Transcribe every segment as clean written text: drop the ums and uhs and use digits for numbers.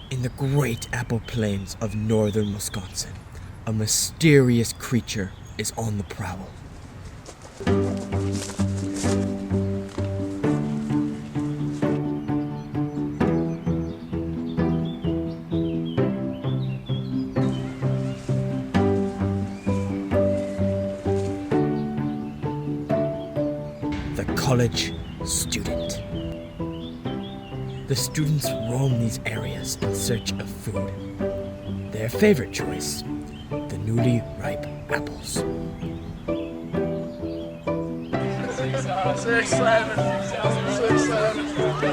In the great apple plains of northern Wisconsin, a mysterious creature is on the prowl. The college student. The students roam these areas in search of food. Their favorite choice, the newly ripe apples.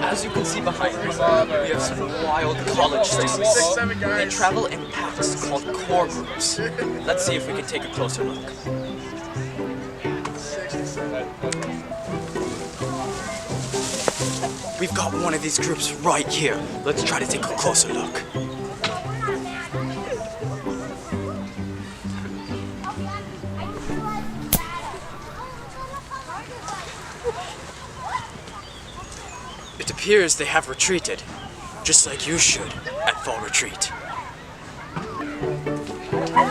As you can see behind us, we have some wild college students. They travel in packs called core groups. Let's see if we can take a closer look. We've got one of these groups right here. Let's try to take a closer look. It appears they have retreated, just like you should at fall retreat.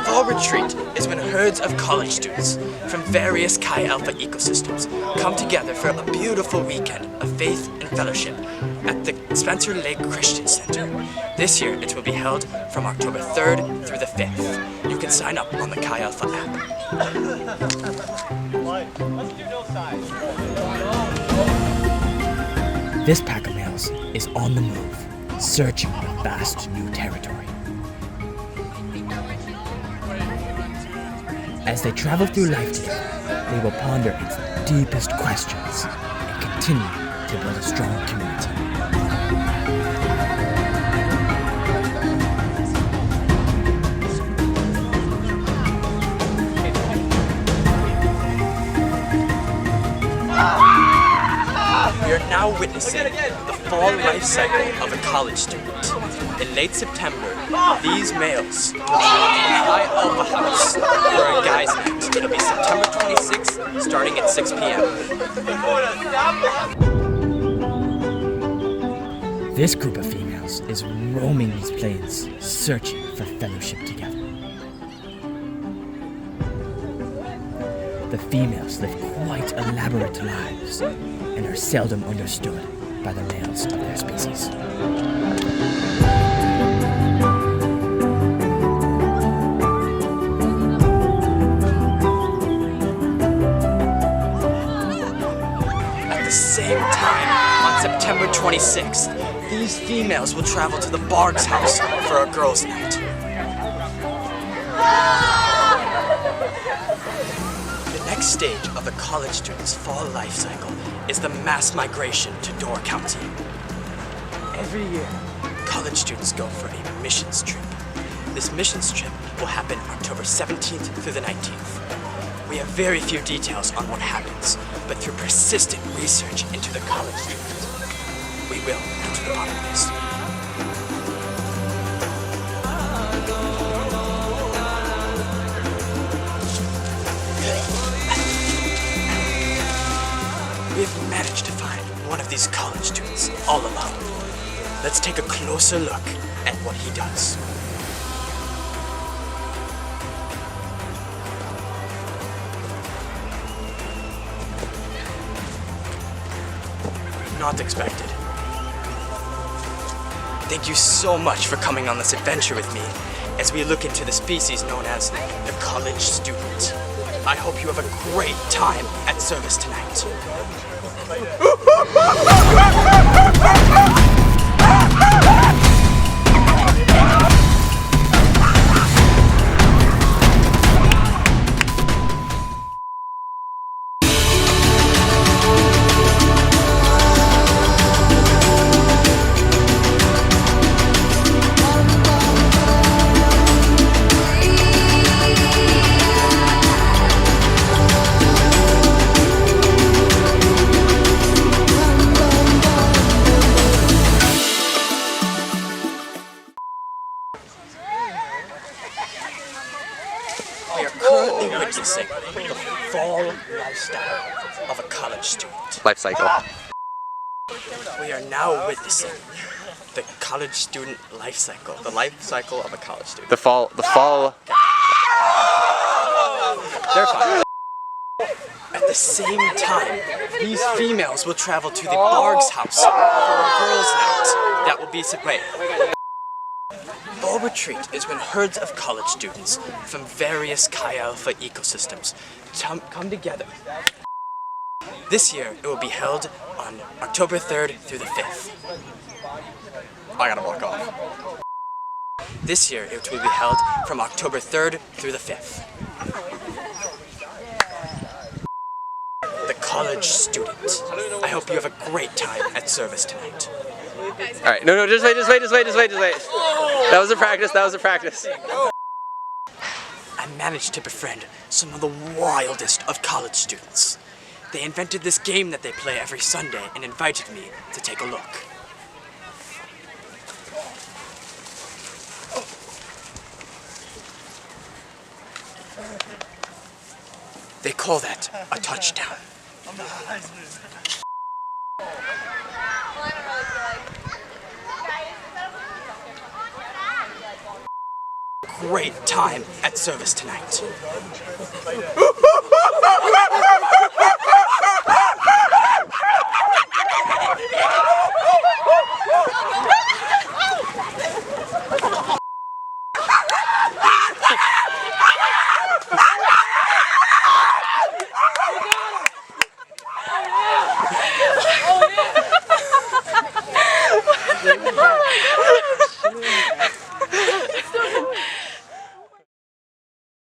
Fall retreat is when herds of college students from various Chi Alpha ecosystems come together for a beautiful weekend of faith and fellowship at the Spencer Lake Christian Center. This year it will be held from October 3rd through the 5th. You can sign up on the Chi Alpha app. This pack of males is on the move, searching for vast new territory. As they travel through life together, they will ponder its deepest questions and continue to build a strong community. We are now witnessing the fall life cycle of a college student. In late September, these males will be in the Chi Alpha house for a guys' night. It'll be September 26th, starting at 6 p.m. This group of females is roaming these plains, searching for fellowship together. The females live quite elaborate lives and are seldom understood by the males of their species. At the same time, on September 26th, these females will travel to the Barg's house for a girls' night. The next stage of the college students' fall life cycle is the mass migration to Door County. Every year, college students go for a missions trip. This missions trip will happen October 17th through the 19th. We have very few details on what happens, but through persistent research into the college student, we will get to the bottom of this. We have managed to find one of these college students all alone. Let's take a closer look at what he does. Not expected. Thank you so much for coming on this adventure with me as we look into the species known as the college student. I hope you have a great time at service tonight. We are currently witnessing the fall lifestyle of a college student. Life cycle. We are now witnessing The college student life cycle. The life cycle of a college student. The fall. They're fine. At the same time, these females will travel to the Barg's house for a girls' night. That will be Ball Retreat is when herds of college students from various Chi Alpha ecosystems come together. This year, it will be held on October 3rd through the 5th. I gotta walk off. This year, it will be held from October 3rd through the 5th. The college student. I hope you have a great time at service tonight. All right, no, just wait. That was a practice. I managed to befriend some of the wildest of college students. They invented this game that they play every Sunday and invited me to take a look. They call that a touchdown. Great time at service tonight.